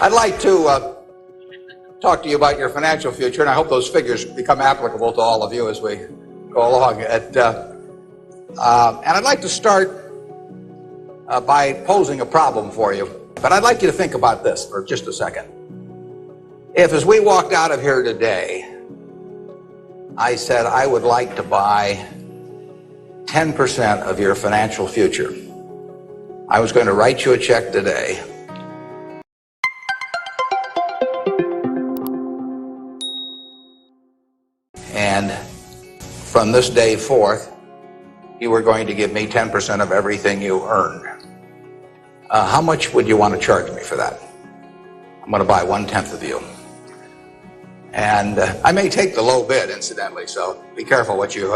I'd like to talk to you about your financial future, and I hope those figures become applicable to all of you as we go along. And I'd like to start by posing a problem for you. But I'd like you to think about this for just a second. If, as we walked out of here today, I said I would like to buy 10% of your financial future, I was going to write you a check today. And from this day forth, you were going to give me 10% of everything you earn. How much would you want to charge me for that? I'm going to buy 1/10 of you. And I may take the low bid, incidentally, so be careful what you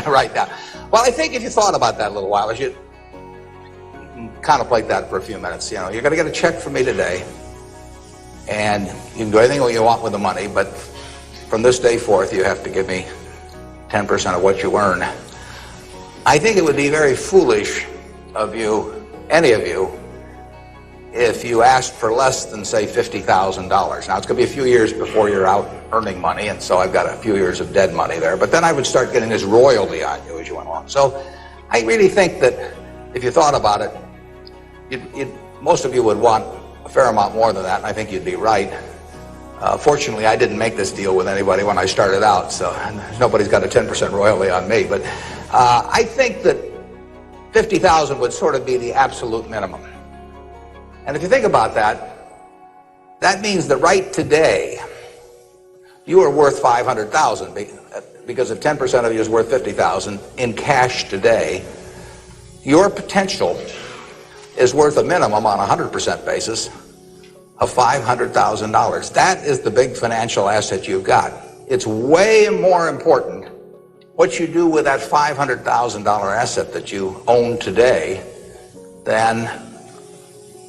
write down. Well, I think if you thought about that a little while, as you contemplate that for a few minutes, you know, you're going to get a check from me today, and you can do anything you want with the money, but from this day forth, you have to give me 10% of what you earn. I think it would be very foolish of you, any of you, if you asked for less than, say, $50,000. Now, it's going to be a few years before you're out earning money, and so I've got a few years of dead money there. But then I would start getting this royalty on you as you went along. So I really think that if you thought about it, most of you would want a fair amount more than that, and I think you'd be right. Fortunately, I didn't make this deal with anybody when I started out, so nobody's got a 10% royalty on me. But I think that $50,000 would sort of be the absolute minimum. And if you think about that, that means that right today, you are worth $500,000, because if 10% of you is worth $50,000 in cash today, your potential is worth a minimum on a 100% basis of $500,000. That is the big financial asset you've got. It's way more important what you do with that $500,000 asset that you own today than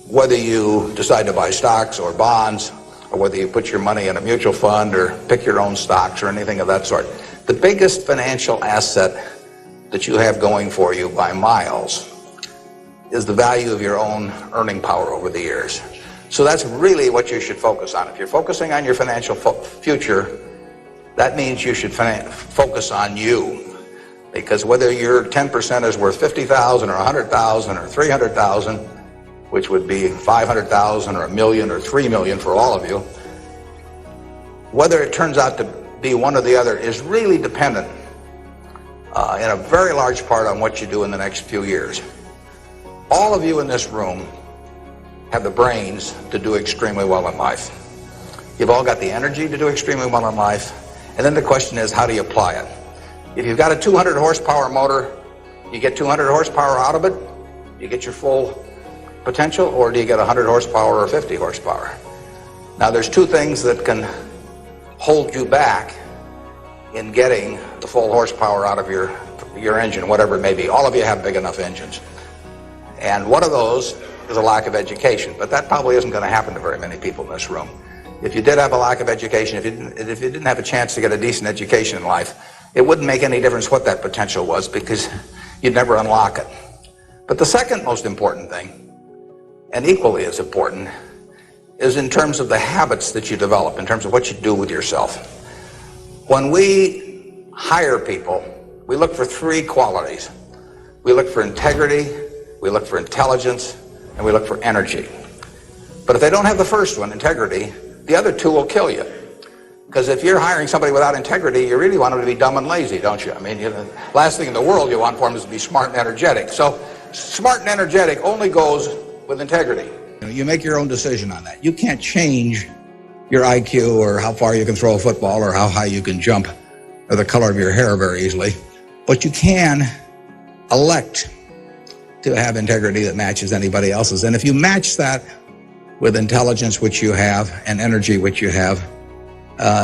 whether you decide to buy stocks or bonds, or whether you put your money in a mutual fund or pick your own stocks or anything of that sort. The biggest financial asset that you have going for you by miles is the value of your own earning power over the years. So that's really what you should focus on. If you're focusing on your financial future, that means you should focus on you. Because whether your 10% is worth $50,000 or $100,000 or $300,000, which would be $500,000 or $1 million or $3 million for all of you, whether it turns out to be one or the other is really dependent in a very large part on what you do in the next few years. All of you in this room have the brains to do extremely well in life. You've all got the energy to do extremely well in life, and then the question is, how do you apply it? If you've got a 200 horsepower motor, you get 200 horsepower out of it, you get your full potential, or do you get 100 horsepower or 50 horsepower? Now, there's two things that can hold you back in getting the full horsepower out of your engine, whatever it may be. All of you have big enough engines. And one of those is a lack of education, but that probably isn't going to happen to very many people in this room. If you did have a lack of education, if you didn't have a chance to get a decent education in life, it wouldn't make any difference what that potential was, because you'd never unlock it. But the second most important thing, and equally as important, is in terms of the habits that you develop, in terms of what you do with yourself. When we hire people, we look for three qualities. We look for integrity, we look for intelligence, and we look for energy. But if they don't have the first one, integrity, the other two will kill you. Because if you're hiring somebody without integrity, you really want them to be dumb and lazy, don't you? I mean, the last thing in the world you want for them is to be smart and energetic. So smart and energetic only goes with integrity. You make your own decision on that. You can't change your IQ or how far you can throw a football or how high you can jump or the color of your hair very easily. But you can elect to have integrity that matches anybody else's. And if you match that with intelligence, which you have, and energy, which you have,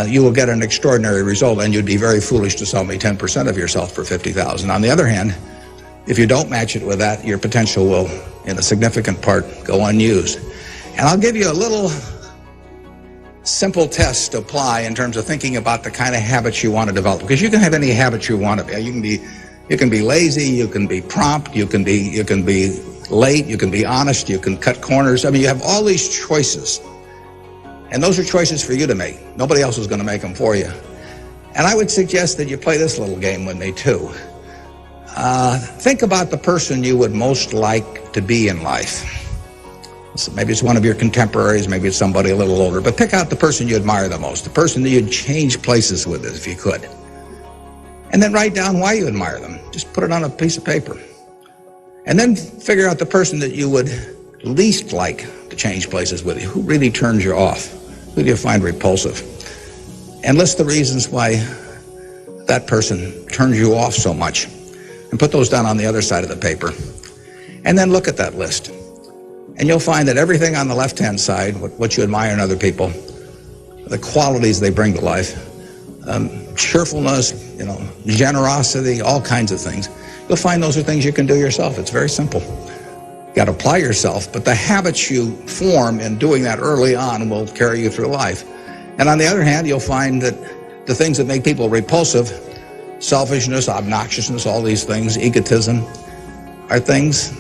you will get an extraordinary result, and you'd be very foolish to sell me 10% of yourself for $50,000. On the other hand, if you don't match it with that, your potential will, in a significant part, go unused. And I'll give you a little simple test to apply in terms of thinking about the kind of habits you want to develop, because you can have any habit you want to be. You can be lazy, you can be prompt, you can be late, you can be honest, you can cut corners. I mean, you have all these choices And those are choices for you to make. Nobody else is going to make them for you. And I would suggest that you play this little game with me too. Think about the person you would most like to be in life. So maybe it's one of your contemporaries, maybe it's somebody a little older, but pick out the person you admire the most, the person that you'd change places with if you could. And then write down why you admire them. Just put it on a piece of paper. And then figure out the person that you would least like to change places with you. Who really turns you off? Who do you find repulsive? And list the reasons why that person turns you off so much. And put those down on the other side of the paper. And then look at that list. And you'll find that everything on the left-hand side, what you admire in other people, the qualities they bring to life, cheerfulness, generosity, all kinds of things, you'll find those are things you can do yourself. It's very simple. You got to apply yourself, but the habits you form in doing that early on will carry you through life. And on the other hand, you'll find that the things that make people repulsive, selfishness, obnoxiousness, all these things, egotism, are things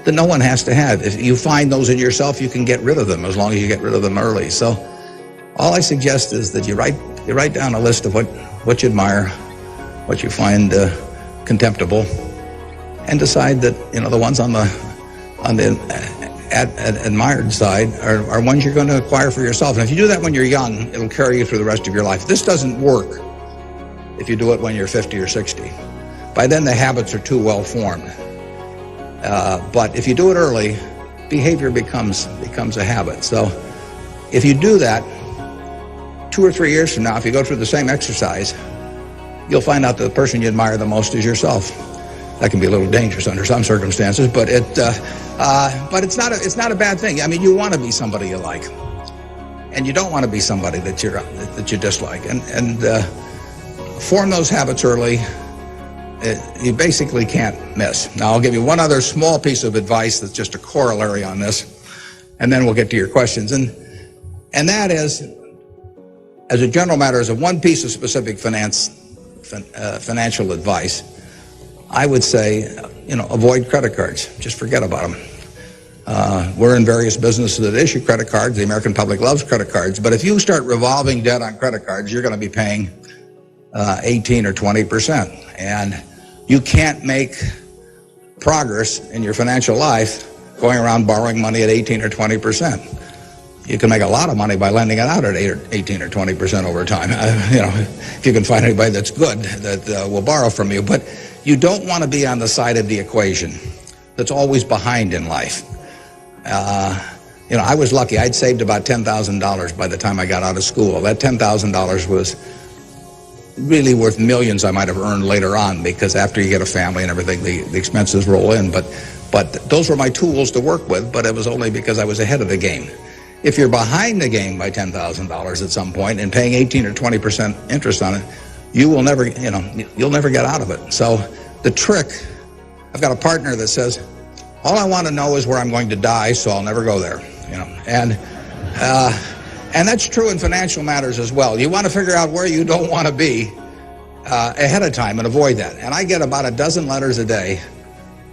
that no one has to have. If you find those in yourself, you can get rid of them as long as you get rid of them early. So all I suggest is that you write down a list of what you admire, what you find contemptible, and decide that the ones on the admired side are ones you're going to acquire for yourself. And if you do that when you're young, it'll carry you through the rest of your life. This doesn't work if you do it when you're 50 or 60. By then the habits are too well formed. But if you do it early, behavior becomes a habit. So if you do that, 2 or 3 years from now, if you go through the same exercise, you'll find out that the person you admire the most is yourself. That can be a little dangerous under some circumstances, but it's not a bad thing. I mean, you want to be somebody you like, and you don't want to be somebody that you dislike. And form those habits early. You basically can't miss. Now, I'll give you one other small piece of advice that's just a corollary on this, and then we'll get to your questions. And that is, as a general matter, as a one piece of specific financial advice, I would say, avoid credit cards. Just forget about them. We're in various businesses that issue credit cards. The American public loves credit cards. But if you start revolving debt on credit cards, you're going to be paying 18 or 20%. And you can't make progress in your financial life going around borrowing money at 18 or 20%. You can make a lot of money by lending it out at 18 or 20% over time. If you can find anybody that's good that will borrow from you. But you don't want to be on the side of the equation that's always behind in life. I was lucky. I'd saved about $10,000 by the time I got out of school. That $10,000 was really worth millions I might have earned later on, because after you get a family and everything, the expenses roll in. But those were my tools to work with, but it was only because I was ahead of the game. If you're behind the game by $10,000 at some point and paying 18 or 20% interest on it, you will never, you'll never get out of it. So the trick, I've got a partner that says, all I want to know is where I'm going to die, so I'll never go there, And that's true in financial matters as well. You want to figure out where you don't want to be ahead of time and avoid that. And I get about a dozen letters a day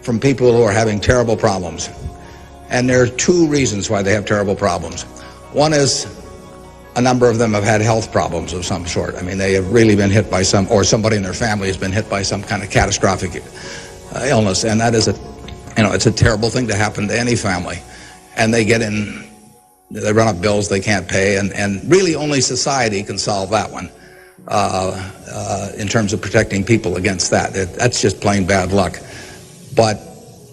from people who are having terrible problems. And there are two reasons why they have terrible problems. One is a number of them have had health problems of some sort. I mean, they have really been hit by or somebody in their family has been hit by some kind of catastrophic illness. And that is it's a terrible thing to happen to any family. And they run up bills they can't pay, and really only society can solve that one in terms of protecting people against that. That's just plain bad luck. But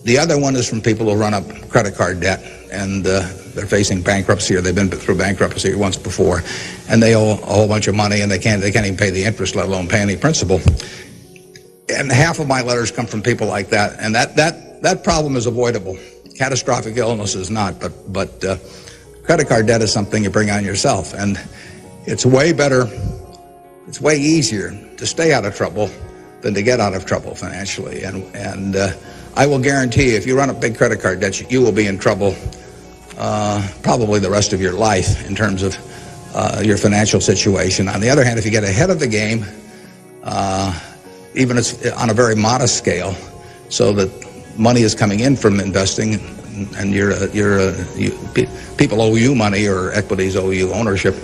the other one is from people who run up credit card debt, and they're facing bankruptcy, or they've been through bankruptcy once before, and they owe a whole bunch of money, and they can't even pay the interest, let alone pay any principal. And half of my letters come from people like that, and that problem is avoidable. Catastrophic illness is not, but credit card debt is something you bring on yourself, and it's way better, it's way easier to stay out of trouble than to get out of trouble financially. And I will guarantee you, if you run up big credit card debts, you will be in trouble probably the rest of your life in terms of your financial situation. On the other hand, if you get ahead of the game, even if it's on a very modest scale, so that money is coming in from investing, and people owe you money or equities owe you ownership,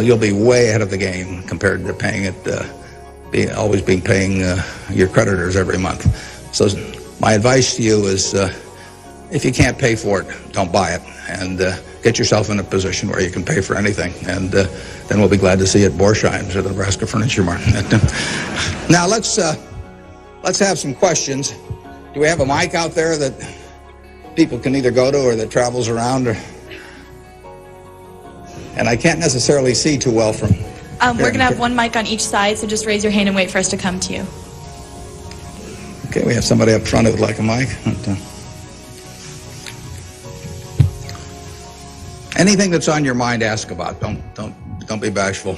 you'll be way ahead of the game compared to paying it, always paying your creditors every month. So my advice to you is, if you can't pay for it, don't buy it, and get yourself in a position where you can pay for anything, and then we'll be glad to see you at Borsheim's or the Nebraska Furniture Mart. Now let's have some questions. Do we have a mic out there that people can either go to or that travels around? And I can't necessarily see too well from we're going to have one mic on each side, so just raise your hand and wait for us to come to you. Okay, we have somebody up front who would like a mic. Anything that's on your mind, ask about. Don't be bashful.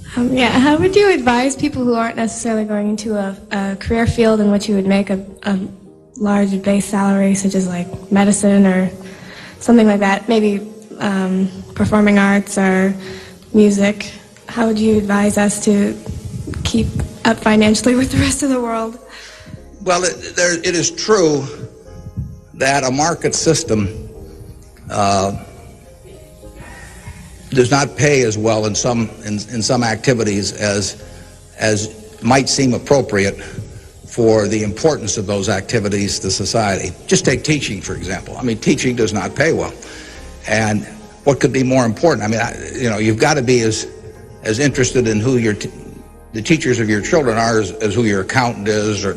How would you advise people who aren't necessarily going into a career field in which you would make a large base salary, such as like medicine or something like that, maybe performing arts or music? How would you advise us to keep up financially with the rest of the world? Well, it is true that a market system does not pay as well in some activities as might seem appropriate for the importance of those activities to society. Just take teaching, for example. I mean, teaching does not pay well. And what could be more important? I mean, you've got to be as interested in who the teachers of your children are as who your accountant is, or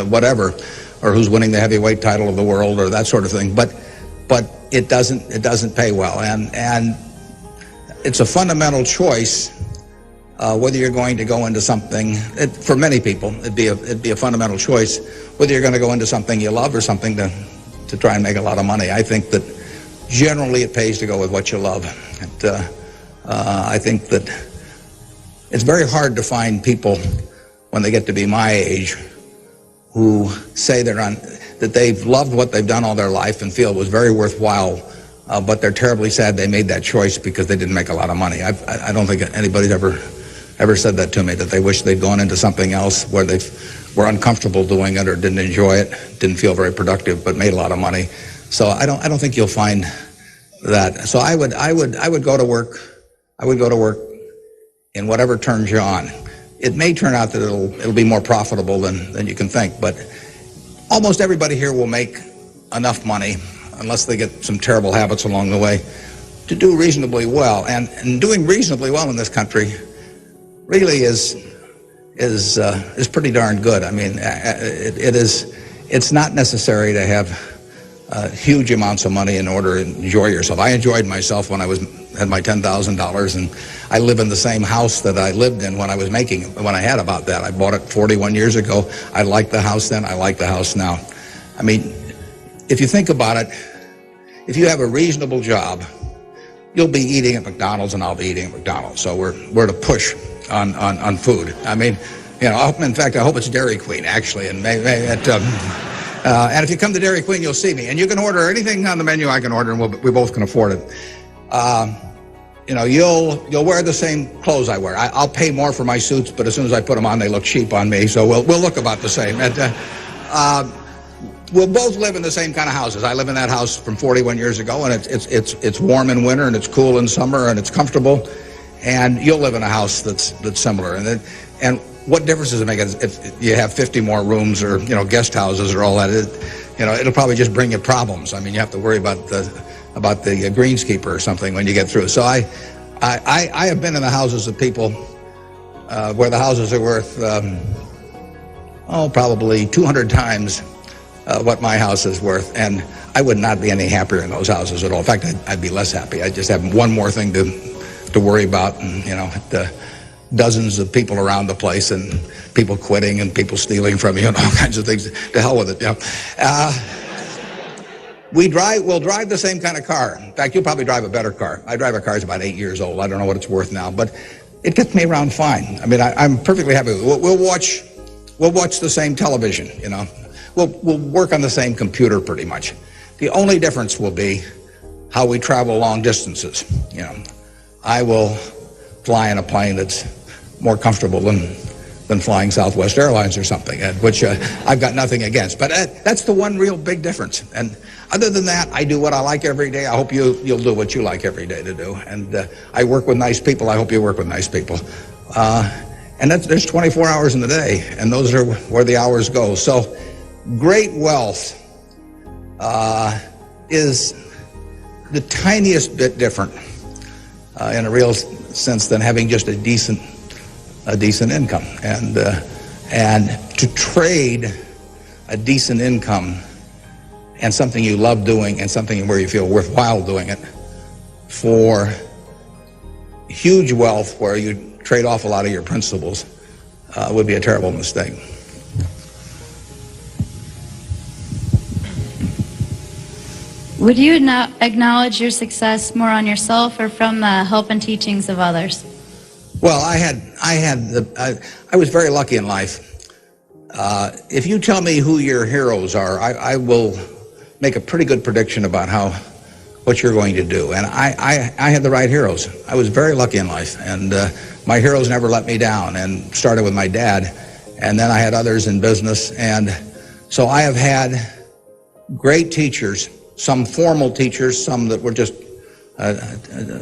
whatever, or who's winning the heavyweight title of the world, or that sort of thing. But it doesn't pay well, and it's a fundamental choice whether you're going to go into something. For many people, it'd be a fundamental choice whether you're going to go into something you love or something to try and make a lot of money. I think that generally it pays to go with what you love. And, I think that it's very hard to find people when they get to be my age who say that they've loved what they've done all their life and feel it was very worthwhile, but they're terribly sad they made that choice because they didn't make a lot of money. I don't think anybody's ever said that to me, that they wish they'd gone into something else where they were uncomfortable doing it or didn't enjoy it, didn't feel very productive, but made a lot of money. So I don't think you'll find that. So I would go to work. I would go to work in whatever turns you on. It may turn out that it'll be more profitable than you can think, but almost everybody here will make enough money, unless they get some terrible habits along the way, to do reasonably well. And doing reasonably well in this country really is pretty darn good. I mean, it's not necessary to have huge amounts of money in order to enjoy yourself. I enjoyed myself when I had my $10,000, and I live in the same house that I lived in when I had about that. I bought it 41 years ago. I liked the house then. I like the house now. I mean, if you think about it, if you have a reasonable job, you'll be eating at McDonald's and I'll be eating at McDonald's. So we're to push on food. I mean, in fact, I hope it's Dairy Queen, actually, and and if you come to Dairy Queen, you'll see me. And you can order anything on the menu I can order, and we both can afford it. You'll wear the same clothes I wear. I'll pay more for my suits, but as soon as I put them on, they look cheap on me. So we'll look about the same. We'll both live in the same kind of houses. I live in that house from 41 years ago, and it's warm in winter, and it's cool in summer, and it's comfortable. And you'll live in a house that's similar. And what difference does it make if you have 50 more rooms or guest houses or all that? It'll probably just bring you problems. I mean, you have to worry about the greenskeeper or something when you get through. So I have been in the houses of people where the houses are worth probably 200 times what my house is worth, and I would not be any happier in those houses at all. In fact, I'd be less happy. I'd just have one more thing to worry about, and dozens of people around the place, and people quitting, and people stealing from you, and all kinds of things. To hell with it. We'll drive the same kind of car. In fact, you'll probably drive a better car. I drive a car that's about 8 years old. I don't know what it's worth now, but it gets me around fine. I mean, I'm perfectly happy. We'll watch the same television. We'll work on the same computer pretty much. The only difference will be how we travel long distances. I will fly in a plane that's more comfortable than than flying Southwest Airlines or something, which I've got nothing against. But that's the one real big difference. And other than that, I do what I like every day. I hope you'll do what you like every day to do. And I work with nice people. I hope you work with nice people. And there's 24 hours in the day, and those are where the hours go. So great wealth is the tiniest bit different in a real sense than having just a decent income. And to trade a decent income and something you love doing and something where you feel worthwhile doing it for huge wealth where you trade off a lot of your principles would be a terrible mistake. Would you acknowledge your success more on yourself or from the help and teachings of others? Well, I was very lucky in life. If you tell me who your heroes are, I will make a pretty good prediction about what you're going to do. And I had the right heroes. I was very lucky in life, and my heroes never let me down, and started with my dad, and then I had others in business. And so I have had great teachers, some formal teachers, some that were just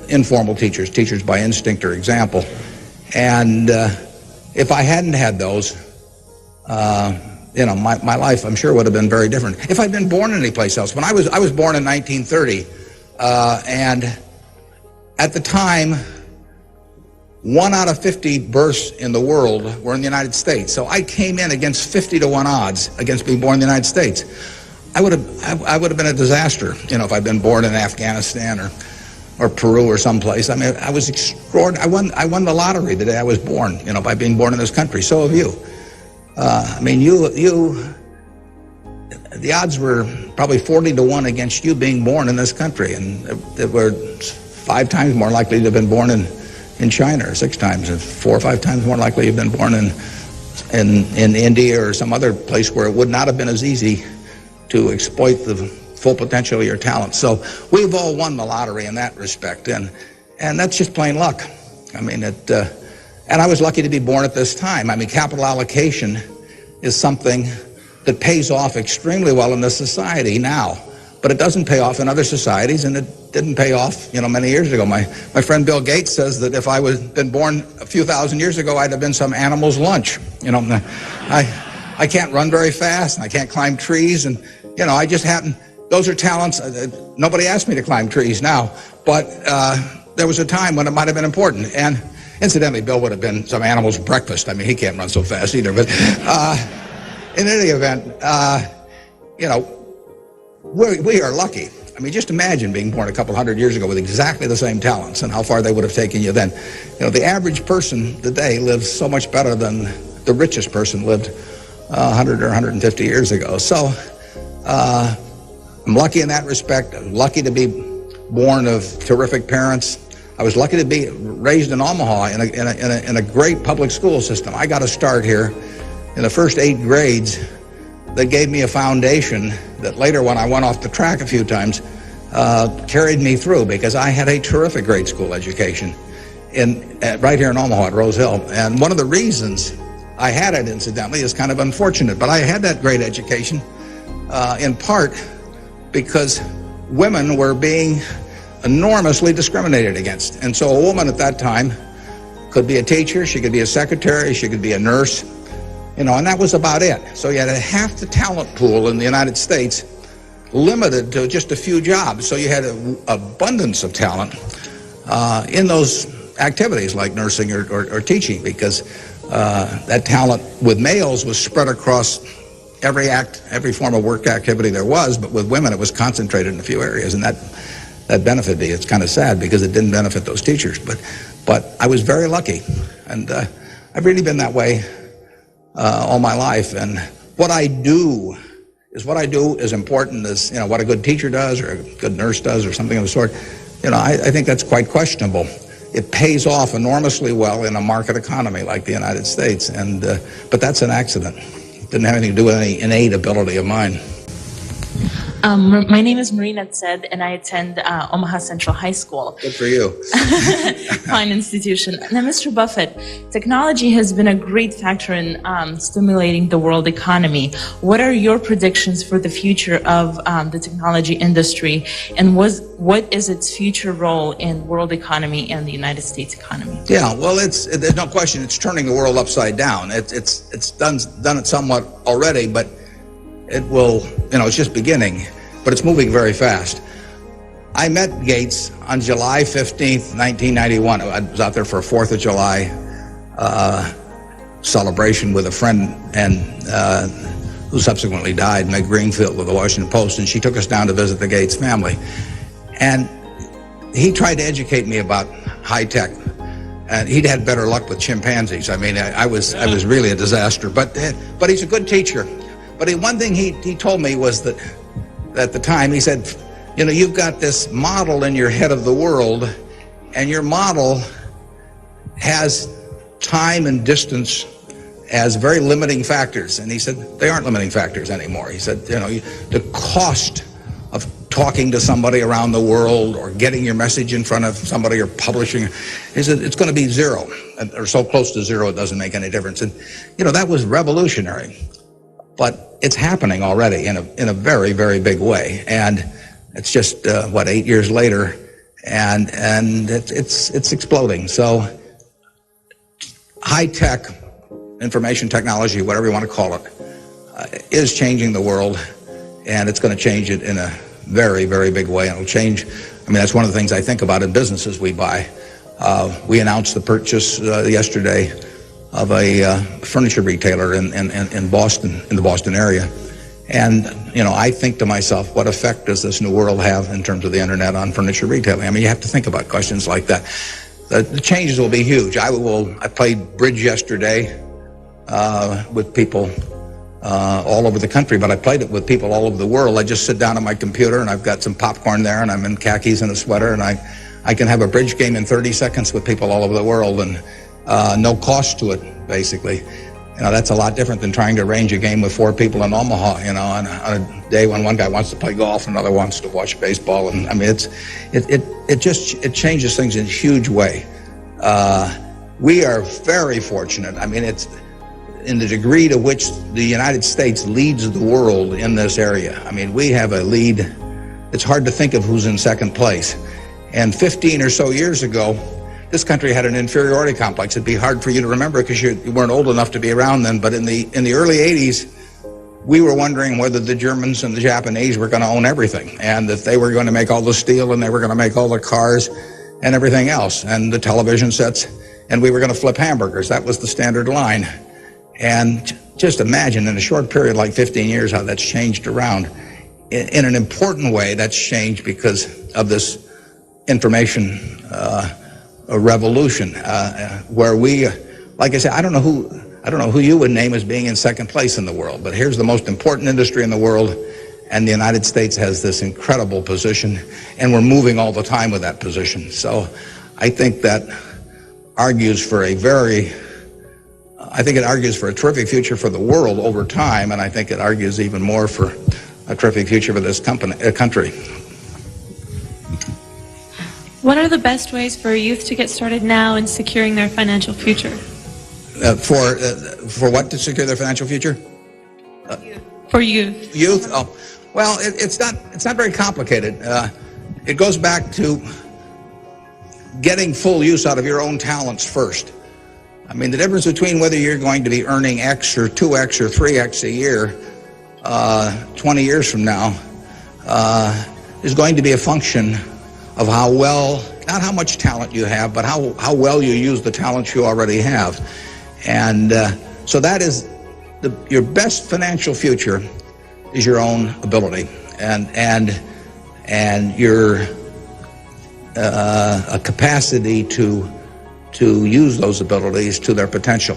informal teachers by instinct or example. And if I hadn't had those, my life, I'm sure, would have been very different. If I'd been born any place else. When I was born in 1930, and at the time, 1 out of 50 births in the world were in the United States. So I came in against 50-to-1 odds against being born in the United States. I would have been a disaster, if I'd been born in Afghanistan or Peru or someplace. I mean, I was extraordinary. I won the lottery the day I was born, by being born in this country. So have you. The odds were probably 40-to-1 against you being born in this country, and it were 5 times more likely to have been born in China, or 6 times, and 4 or 5 times more likely to have been born in India or some other place where it would not have been as easy to exploit the full potential of your talent. So we've all won the lottery in that respect, and that's just plain luck. And I was lucky to be born at this time. Capital allocation is something that pays off extremely well in this society now, but it doesn't pay off in other societies, and it didn't pay off, many years ago. My friend Bill Gates says that if I been born a few thousand years ago, I'd have been some animal's lunch. I can't run very fast, and I can't climb trees, and I just happen. Those are talents. Nobody asked me to climb trees now, but there was a time when it might have been important. And incidentally, Bill would have been some animal's breakfast. He can't run so fast either. But in any event, we are lucky. Just imagine being born a couple hundred years ago with exactly the same talents and how far they would have taken you then. The average person today lives so much better than the richest person lived 100 or 150 years ago. So I'm lucky in that respect. I'm lucky to be born of terrific parents. I was lucky to be raised in Omaha in a great public school system. I got a start here in the first 8 grades that gave me a foundation that later, when I went off the track a few times, carried me through, because I had a terrific grade school education right here in Omaha at Rose Hill. And one of the reasons I had it, incidentally, is kind of unfortunate, but I had that great education in part because women were being enormously discriminated against. And so a woman at that time could be a teacher, she could be a secretary, she could be a nurse, and that was about it. So you had half the talent pool in the United States limited to just a few jobs. So you had an abundance of talent in those activities like nursing or teaching, because that talent with males was spread across every form of work activity there was, but with women it was concentrated in a few areas, and that benefited me. It's kind of sad because it didn't benefit those teachers, but I was very lucky, and I've really been that way all my life. And what I do is important as what a good teacher does or a good nurse does or something of the sort. I think that's quite questionable. It pays off enormously well in a market economy like the United States, but that's an accident. It didn't have anything to do with any innate ability of mine. My name is Marina Tsed, and I attend Omaha Central High School. Good for you. Fine institution. Now, Mr. Buffett, technology has been a great factor in stimulating the world economy. What are your predictions for the future of the technology industry, and what is its future role in world economy and the United States economy? Yeah, well, there's no question it's turning the world upside down. It's done it somewhat already, but it will, it's just beginning, but it's moving very fast. I met Gates on July 15th, 1991. I was out there for a 4th of July celebration with a friend and who subsequently died, Meg Greenfield of the Washington Post, and she took us down to visit the Gates family. And he tried to educate me about high tech. And he'd had better luck with chimpanzees. I mean, I was really a disaster, but he's a good teacher. But one thing he told me was that at the time, he said, you've got this model in your head of the world, and your model has time and distance as very limiting factors. And he said, they aren't limiting factors anymore. He said, the cost of talking to somebody around the world or getting your message in front of somebody or publishing, he said, it's going to be zero, or so close to zero it doesn't make any difference. And, that was revolutionary. But it's happening already in a very, very big way, and it's just 8 years later, and it's exploding. So, high tech, information technology, whatever you want to call it, is changing the world, and it's going to change it in a very, very big way. And it'll change. That's one of the things I think about in businesses we buy. We announced the purchase yesterday of a furniture retailer in Boston, in the Boston area. And, I think to myself, what effect does this new world have in terms of the internet on furniture retailing? You have to think about questions like that. The changes will be huge. I played bridge yesterday with people all over the country, but I played it with people all over the world. I just sit down at my computer, and I've got some popcorn there, and I'm in khakis and a sweater, and I can have a bridge game in 30 seconds with people all over the world, and no cost to it, basically. That's a lot different than trying to arrange a game with 4 people in Omaha, on a day when one guy wants to play golf, another wants to watch baseball. And it changes things in a huge way. We are very fortunate. It's in the degree to which the United States leads the world in this area. We have a lead. It's hard to think of who's in second place. And 15 or so years ago, this country had an inferiority complex. It'd be hard for you to remember because you weren't old enough to be around then. But in the early 80s, we were wondering whether the Germans and the Japanese were going to own everything, and that they were going to make all the steel, and they were going to make all the cars and everything else, and the television sets, and we were going to flip hamburgers. That was the standard line. And just imagine in a short period like 15 years how that's changed around. In an important way, that's changed because of this information a revolution, where we, like I said, I don't know who you would name as being in second place in the world, but here's the most important industry in the world, and the United States has this incredible position, and we're moving all the time with that position. So I think that argues for a terrific future for the world over time, and I think it argues even more for a terrific future for this country. What are the best ways for youth to get started now in securing their financial future? For what to secure their financial future? For youth. Youth? Oh, well, it's not very complicated. It goes back to getting full use out of your own talents first. The difference between whether you're going to be earning X or 2X or 3X a year 20 years from now is going to be a function of how well, not how much talent you have, but how well you use the talents you already have. And so that is your best financial future is your own ability and your a capacity to use those abilities to their potential.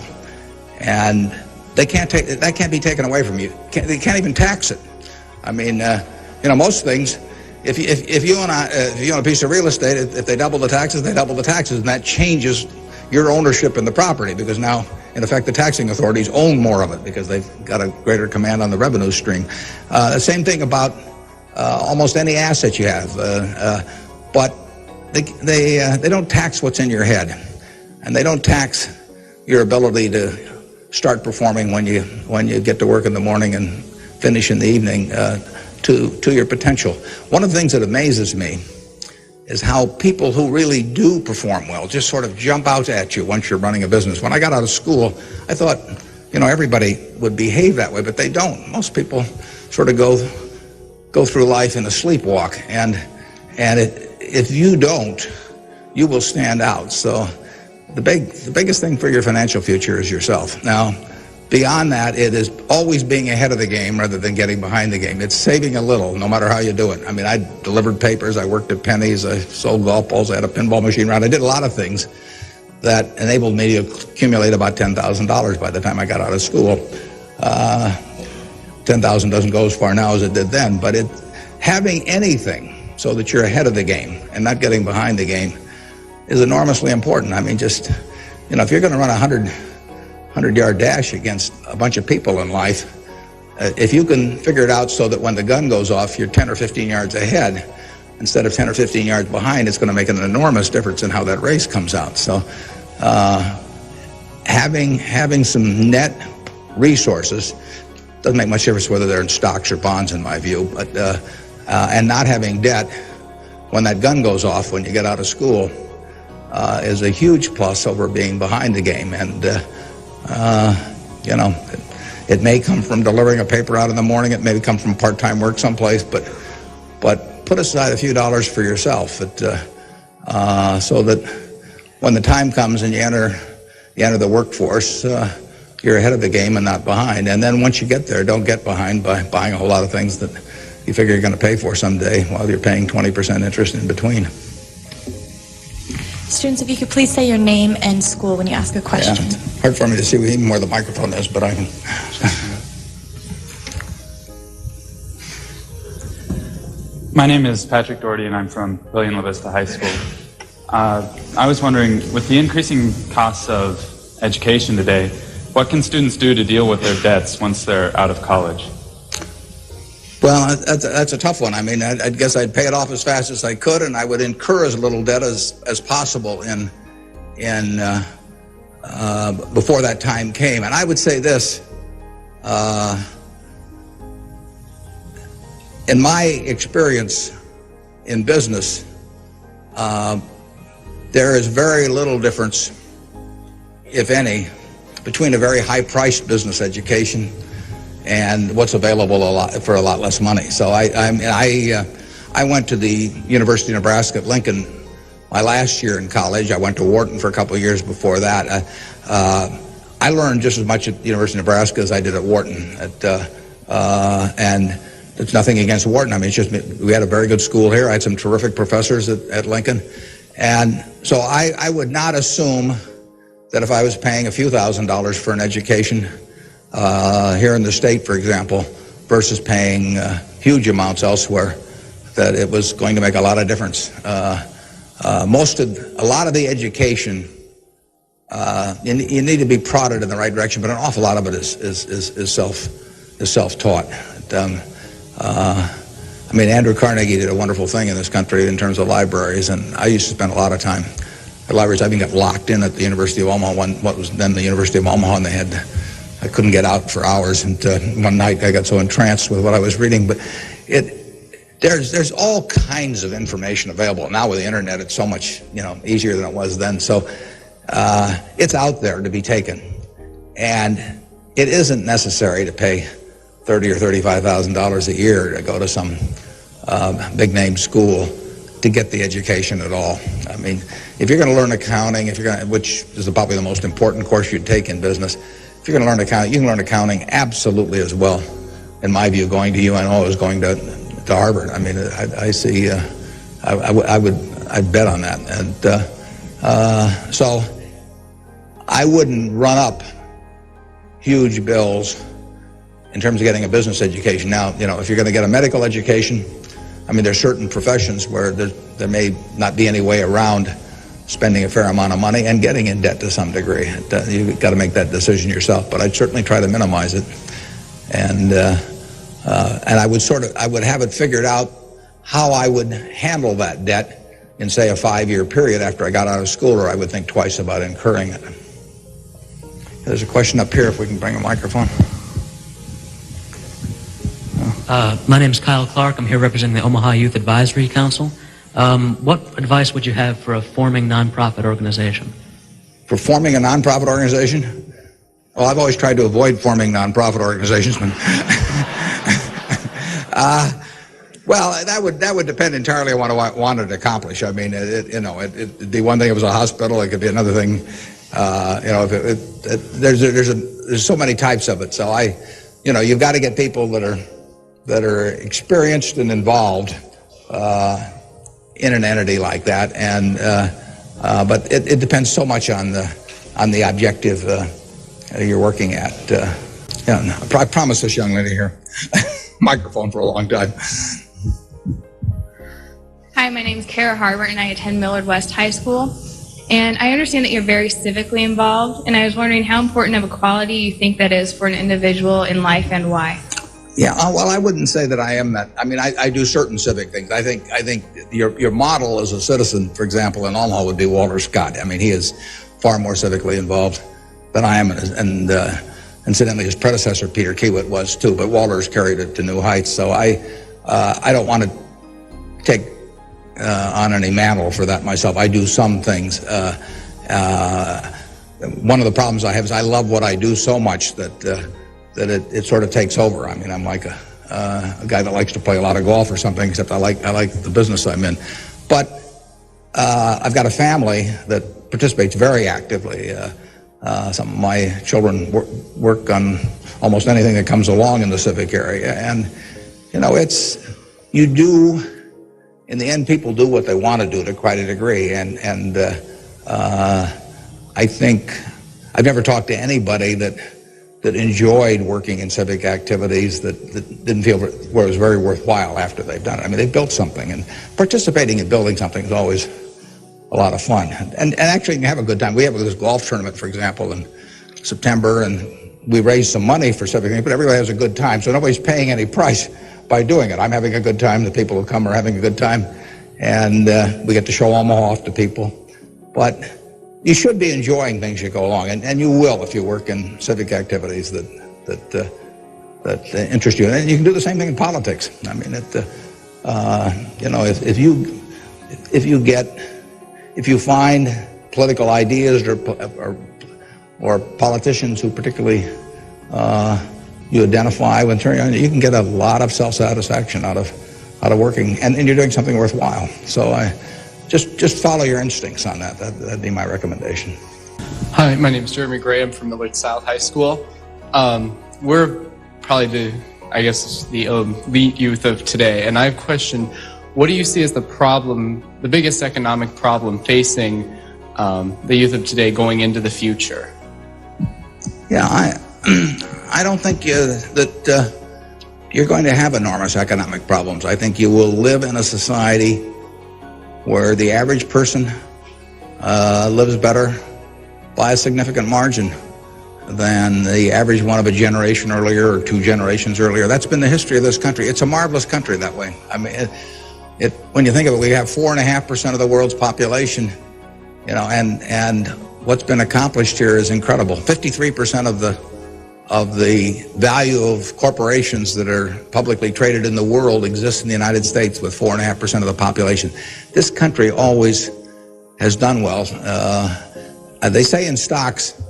And that can't be taken away from you. They can't even tax it. Most things, if you own a piece of real estate, if they double the taxes, they double the taxes, and that changes your ownership in the property, because now, in effect, the taxing authorities own more of it because they've got a greater command on the revenue stream. The same thing about almost any asset you have. But they don't tax what's in your head, and they don't tax your ability to start performing when you get to work in the morning and finish in the evening to your potential. One of the things that amazes me is how people who really do perform well just sort of jump out at you once you're running a business. When I got out of school, I thought, everybody would behave that way, but they don't. Most people sort of go through life in a sleepwalk, and if you don't, you will stand out. So the biggest thing for your financial future is yourself. Now, beyond that, it is always being ahead of the game rather than getting behind the game. It's saving a little, no matter how you do it. I mean, I delivered papers, I worked at Penny's, I sold golf balls, I had a pinball machine around. I did a lot of things that enabled me to accumulate about $10,000 by the time I got out of school. 10,000 doesn't go as far now as it did then, but having anything so that you're ahead of the game and not getting behind the game is enormously important. I mean, just, if you're going to run a 100-yard dash against a bunch of people in life, if you can figure it out so that when the gun goes off, you're 10 or 15 yards ahead instead of 10 or 15 yards behind, it's going to make an enormous difference in how that race comes out. So having some net resources doesn't make much difference whether they're in stocks or bonds, in my view, but and not having debt when that gun goes off when you get out of school is a huge plus over being behind the game. And it may come from delivering a paper out in the morning, it may come from part-time work someplace, but put aside a few dollars for yourself so that when the time comes and you enter the workforce, you're ahead of the game and not behind. And then once you get there, don't get behind by buying a whole lot of things that you figure you're going to pay for someday while you're paying 20% interest in between. Students, if you could please say your name and school when you ask a question. Yeah, it's hard for me to see even where the microphone is, but I can. My name is Patrick Doherty, and I'm from William La Vista High School. I was wondering, with the increasing costs of education today, what can students do to deal with their debts once they're out of college? Well, that's a tough one. I mean, I guess I'd pay it off as fast as I could, and I would incur as little debt as possible before that time came. And I would say this, in my experience in business, there is very little difference, if any, between a very high-priced business education and what's available for a lot less money. So I went to the University of Nebraska at Lincoln my last year in college. I went to Wharton for a couple of years before that. I learned just as much at the University of Nebraska as I did at Wharton. And it's nothing against Wharton. I mean, it's just we had a very good school here. I had some terrific professors at Lincoln. And so I would not assume that if I was paying a few $1,000s for an education here in the state, for example, versus paying huge amounts elsewhere, that it was going to make a lot of difference. A lot of the education, you need to be prodded in the right direction, but an awful lot of it is self-taught. I mean, Andrew Carnegie did a wonderful thing in this country in terms of libraries, and I used to spend a lot of time at libraries. I even got locked in at the University of Omaha, what was then the University of Omaha, and I couldn't get out for hours. And one night I got so entranced with what I was reading. But there's all kinds of information available now with the internet. It's so much easier than it was then. So it's out there to be taken, and it isn't necessary to pay $30,000 or $35,000 a year to go to some big name school to get the education at all. I mean, if you're going to learn accounting, which is probably the most important course you'd take in business, if you're going to learn accounting, you can learn accounting absolutely as well, in my view, going to UNO as going to Harvard. I mean, I see. I'd bet on that, and so I wouldn't run up huge bills in terms of getting a business education. Now, if you're going to get a medical education, I mean, there's certain professions where there may not be any way around spending a fair amount of money and getting in debt to some degree. You've got to make that decision yourself, but I'd certainly try to minimize it. And And I would have it figured out how I would handle that debt in, say, a 5-year period after I got out of school, or I would think twice about incurring it. There's a question up here, if we can bring a microphone. My name is Kyle Clark. I'm here representing the Omaha Youth Advisory Council. What advice would you have for a forming nonprofit organization? For forming a nonprofit organization? Well, I've always tried to avoid forming nonprofit organizations. Well, that would depend entirely on what I wanted to accomplish. I mean, it'd be one thing if it was a hospital. It could be another thing. There's so many types of it. So you've got to get people that are experienced and involved in an entity like that. And but it depends so much on the objective you're working at. I promised this young lady here microphone for a long time. Hi, my name is Kara Harbert, and I attend Millard West High School. And I understand that you're very civically involved, and I was wondering how important of a quality you think that is for an individual in life and why. Yeah, well, I wouldn't say that I am that. I mean, I do certain civic things. I think your model as a citizen, for example, in Omaha would be Walter Scott. I mean, he is far more civically involved than I am, and incidentally, his predecessor, Peter Kiewit, was too, but Walter's carried it to new heights. So I don't want to take on any mantle for that myself. I do some things. One of the problems I have is I love what I do so much that it sort of takes over. I mean, I'm like a guy that likes to play a lot of golf or something, except I like the business I'm in. But I've got a family that participates very actively. Some of my children work on almost anything that comes along in the civic area. And, in the end, people do what they want to do to quite a degree. And I think I've never talked to anybody that enjoyed working in civic activities that didn't feel where it was very worthwhile after they've done it. I mean, they built something, and participating in building something is always a lot of fun. And actually, you can have a good time. We have this golf tournament, for example, in September, and we raise some money for civic things, but everybody has a good time, so nobody's paying any price by doing it. I'm having a good time. The people who come are having a good time, and we get to show Omaha off to people. But you should be enjoying things you go along, and you will if you work in civic activities that interest you. And you can do the same thing in politics. I mean, if you find political ideas or politicians who particularly you identify with, you can get a lot of self-satisfaction out of working, and you're doing something worthwhile. So just follow your instincts on that. That'd be my recommendation. Hi, my name is Jeremy Graham from Millard South High School. We're probably the elite youth of today, and I have a question. What do you see as the biggest economic problem facing the youth of today going into the future? Yeah, I don't think that you're going to have enormous economic problems. I think you will live in a society where the average person lives better by a significant margin than the average one of a generation earlier or 2 generations earlier. That's been the history of this country. It's a marvelous country that way. I mean, when you think of it, we have 4.5% of the world's population, and what's been accomplished here is incredible. 53% of the value of corporations that are publicly traded in the world exists in the United States with 4.5% of the population. This country always has done well. They say in stocks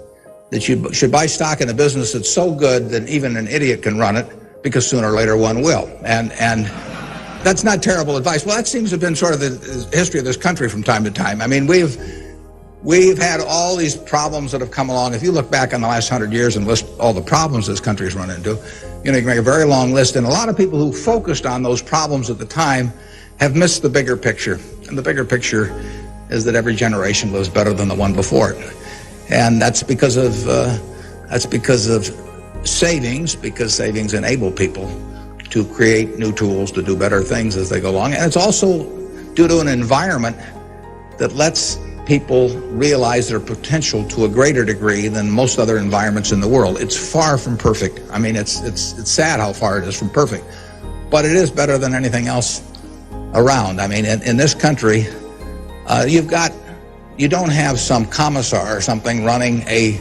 that you should buy stock in a business that's so good that even an idiot can run it, because sooner or later one will. And that's not terrible advice. Well, that seems to have been sort of the history of this country from time to time. I mean, we've had all these problems that have come along. If you look back on the last 100 years and list all the problems this country's run into, you can make a very long list. And a lot of people who focused on those problems at the time have missed the bigger picture. And the bigger picture is that every generation lives better than the one before it. And that's because of savings, because savings enable people to create new tools to do better things as they go along. And it's also due to an environment that lets people realize their potential to a greater degree than most other environments in the world. It's far from perfect. I mean, it's sad how far it is from perfect, but it is better than anything else around. I mean, in this country, you don't have some commissar or something running a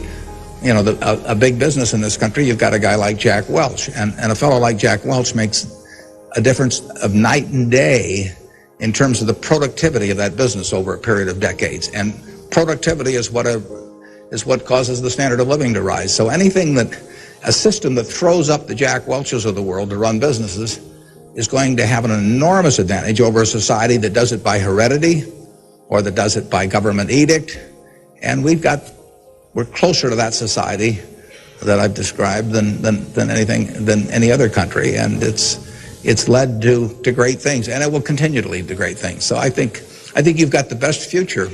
big business in this country. You've got a guy like Jack Welch, and a fellow like Jack Welch makes a difference of night and day in terms of the productivity of that business over a period of decades. And productivity is what causes the standard of living to rise. So a system that throws up the Jack Welches of the world to run businesses is going to have an enormous advantage over a society that does it by heredity or that does it by government edict. And we're closer to that society that I've described than any other country, and it's led to great things, and it will continue to lead to great things. So I think you've got the best future.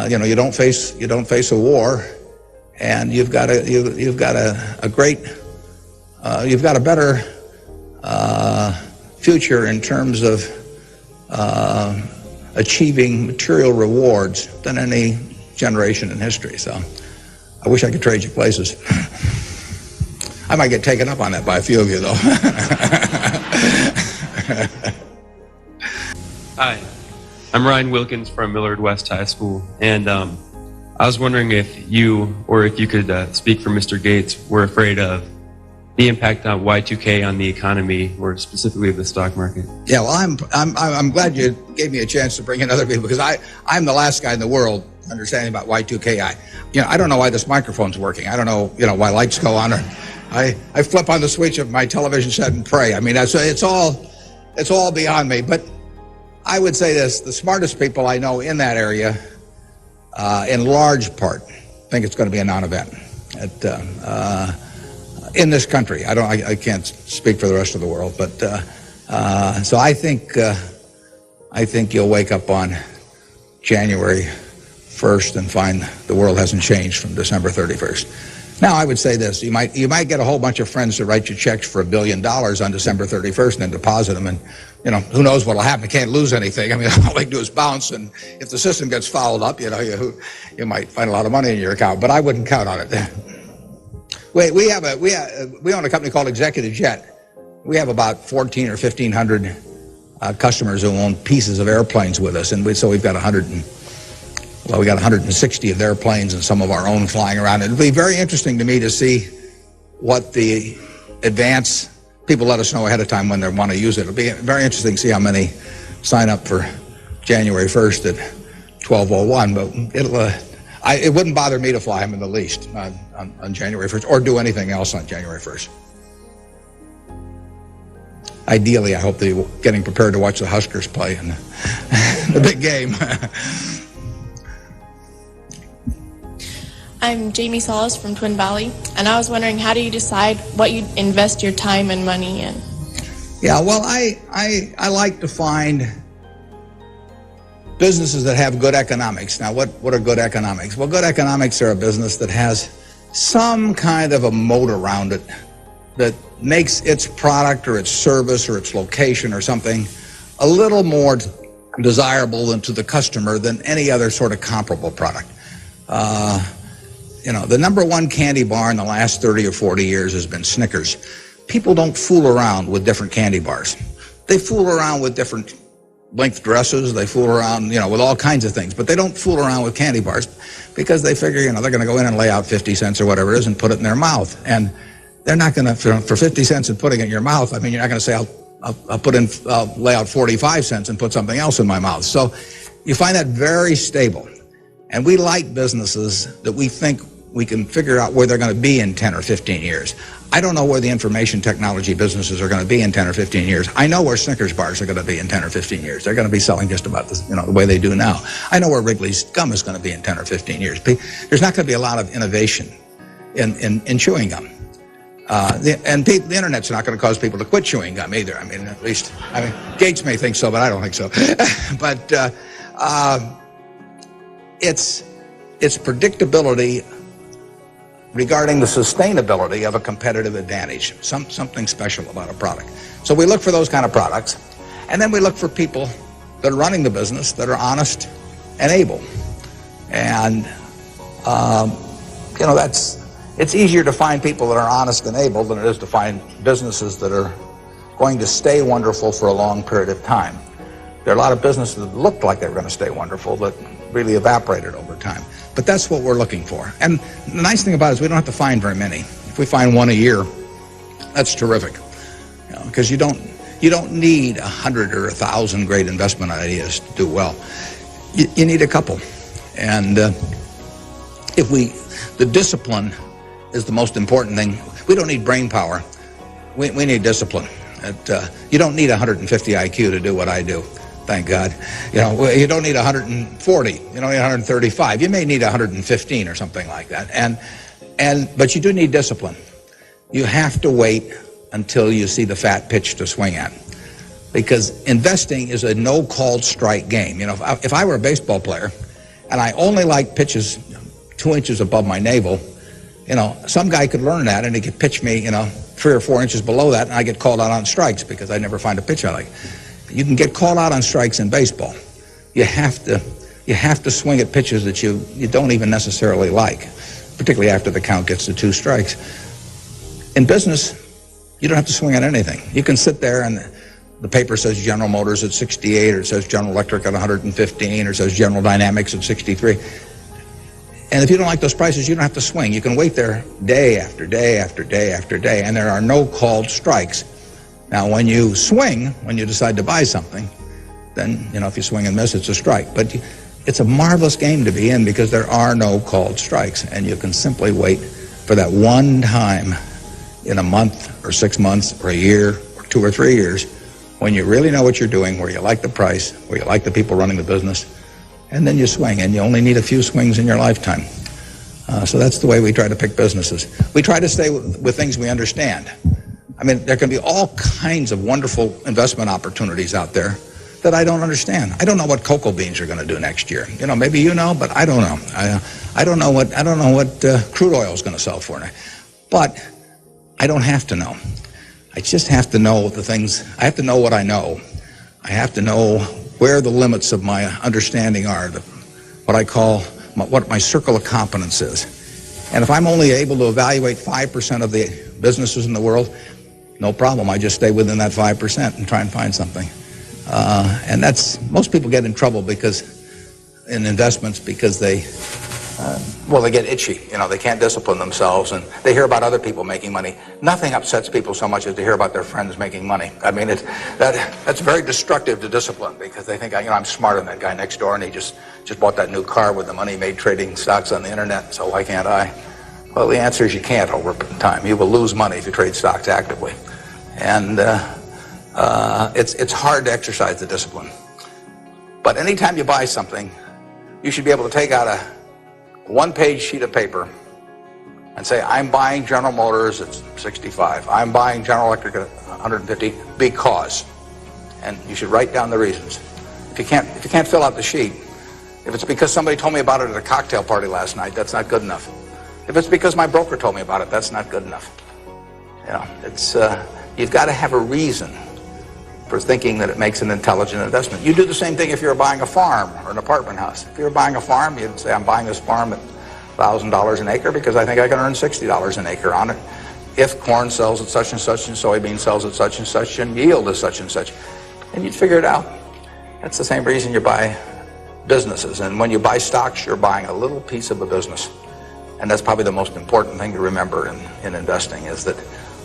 You don't face a war, and you've got a better future in terms of achieving material rewards than any generation in history. So I wish I could trade you places. I might get taken up on that by a few of you, though. Hi, I'm Ryan Wilkins from Millard West High School, and I was wondering if you could speak for Mr. Gates were afraid of the impact on Y2K on the economy, or specifically the stock market. Yeah, well, I'm glad you gave me a chance to bring in other people, because I'm the last guy in the world understanding about Y2K. I don't know why this microphone's working. I don't know, why lights go on. Or I flip on the switch of my television set and pray. I mean, it's all beyond me. But I would say this: the smartest people I know in that area, in large part, think it's going to be a non-event in this country. I can't speak for the rest of the world, but so I think you'll wake up on January 1st and find the world hasn't changed from December 31st. Now, I would say this: you might get a whole bunch of friends to write you checks for $1 billion on December 31st and then deposit them, and who knows what'll happen. You can't lose anything. I mean, all they can do is bounce, and if the system gets fouled up, you might find a lot of money in your account. But I wouldn't count on it. We own a company called Executive Jet. We have about 1,400 or 1,500 customers who own pieces of airplanes with us, and so we've got 160 of their planes and some of our own flying around. It'll be very interesting to me to see what the advance people let us know ahead of time when they want to use it. It'll be very interesting to see how many sign up for January 1st at 12:01. But it wouldn't bother me to fly them in the least on January 1st or do anything else on January 1st. Ideally, I hope they're getting prepared to watch the Huskers play in the big game. I'm Jamie Solis from Twin Valley, and I was wondering, how do you decide what you invest your time and money in? Yeah, well, I like to find businesses that have good economics. Now, what are good economics? Well, good economics are a business that has some kind of a moat around it that makes its product or its service or its location or something a little more desirable to the customer than any other sort of comparable product. The number one candy bar in the last 30 or 40 years has been Snickers. People don't fool around with different candy bars. They fool around with different length dresses. They fool around, with all kinds of things. But they don't fool around with candy bars because they figure, they're going to go in and lay out 50 cents or whatever it is and put it in their mouth. And they're not going to, for 50 cents and putting it in your mouth, I mean, you're not going to say, I'll lay out 45 cents and put something else in my mouth. So you find that very stable. And we like businesses that we think we can figure out where they're going to be in 10 or 15 years. I don't know where the information technology businesses are going to be in 10 or 15 years. I know where Snickers bars are going to be in 10 or 15 years. They're going to be selling just about the way they do now. I know where Wrigley's gum is going to be in 10 or 15 years. There's not going to be a lot of innovation in chewing gum. The internet's not going to cause people to quit chewing gum either. I mean, Gates may think so, but I don't think so. But it's predictability regarding the sustainability of a competitive advantage, something special about a product. So we look for those kind of products, and then we look for people that are running the business that are honest and able. And, it's easier to find people that are honest and able than it is to find businesses that are going to stay wonderful for a long period of time. There are a lot of businesses that looked like they were going to stay wonderful that really evaporated over time. But that's what we're looking for. And the nice thing about it is we don't have to find very many. If we find one a year, that's terrific. Because you don't need 100 or 1,000 great investment ideas to do well. You need a couple. And the discipline is the most important thing. We don't need brain power. We need discipline. You don't need 150 IQ to do what I do. Thank God. You don't need 140. You don't need 135. You may need 115 or something like that. But you do need discipline. You have to wait until you see the fat pitch to swing at. Because investing is a no-called strike game. If I were a baseball player and I only like pitches 2 inches above my navel, some guy could learn that and he could pitch me, 3 or 4 inches below that, and I get called out on strikes because I never find a pitch I like. You can get called out on strikes in baseball. You have to swing at pitches that you don't even necessarily like, particularly after the count gets to 2 strikes. In business, you don't have to swing at anything. You can sit there and the paper says General Motors at 68, or it says General Electric at 115, or it says General Dynamics at 63. And if you don't like those prices, you don't have to swing. You can wait there day after day after day after day, and there are no called strikes. Now, when you swing, when you decide to buy something, then, if you swing and miss, it's a strike. But it's a marvelous game to be in because there are no called strikes, and you can simply wait for that one time in a month or 6 months or a year or 2 or 3 years when you really know what you're doing, where you like the price, where you like the people running the business, and then you swing, and you only need a few swings in your lifetime. So that's the way we try to pick businesses. We try to stay with things we understand. I mean, there can be all kinds of wonderful investment opportunities out there that I don't understand. I don't know what cocoa beans are going to do next year. Maybe you know, but I don't know. I don't know what crude oil is going to sell for. But I don't have to know. I just have to know the things. I have to know what I know. I have to know where the limits of my understanding are, what my circle of competence is. And if I'm only able to evaluate 5% of the businesses in the world, no problem. I just stay within that 5% and try and find something. And most people get in trouble in investments because they get itchy. They can't discipline themselves, and they hear about other people making money. Nothing upsets people so much as to hear about their friends making money. I mean, that's very destructive to discipline because they think, I'm smarter than that guy next door, and he just bought that new car with the money he made trading stocks on the internet, so why can't I? Well, the answer is you can't over time. You will lose money if you trade stocks actively. And it's hard to exercise the discipline. But anytime you buy something, you should be able to take out a one-page sheet of paper and say, I'm buying General Motors at 65. I'm buying General Electric at 150 because. And you should write down the reasons. If you can't fill out the sheet, if it's because somebody told me about it at a cocktail party last night, that's not good enough. If it's because my broker told me about it, that's not good enough. You've got to have a reason for thinking that it makes an intelligent investment. You do the same thing if you're buying a farm or an apartment house. If you're buying a farm, you'd say, I'm buying this farm at $1,000 an acre because I think I can earn $60 an acre on it. If corn sells at such and such, and soybean sells at such and such, and yield is such and such. And you'd figure it out. That's the same reason you buy businesses. And when you buy stocks, you're buying a little piece of a business. And that's probably the most important thing to remember in investing is that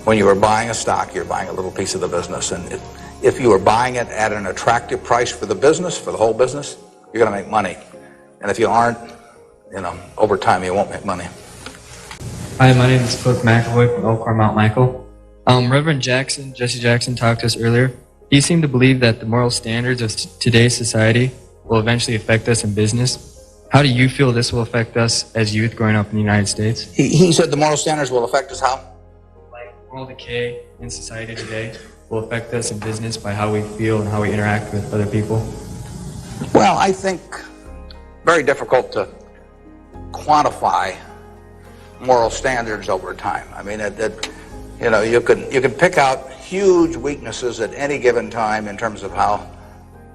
when you are buying a stock, you're buying a little piece of the business. And if you are buying it at an attractive price for the business, for the whole business, you're going to make money. And if you aren't, over time you won't make money. Hi, my name is Cliff McAvoy from Elkhorn, Mount Michael. Reverend Jesse Jackson talked to us earlier. He seemed to believe that the moral standards of today's society will eventually affect us in business. How do you feel this will affect us as youth growing up in the United States? He said the moral standards will affect us how? Like moral decay in society today will affect us in business by how we feel and how we interact with other people? Well, I think very difficult to quantify moral standards over time. I mean, you can pick out huge weaknesses at any given time in terms of how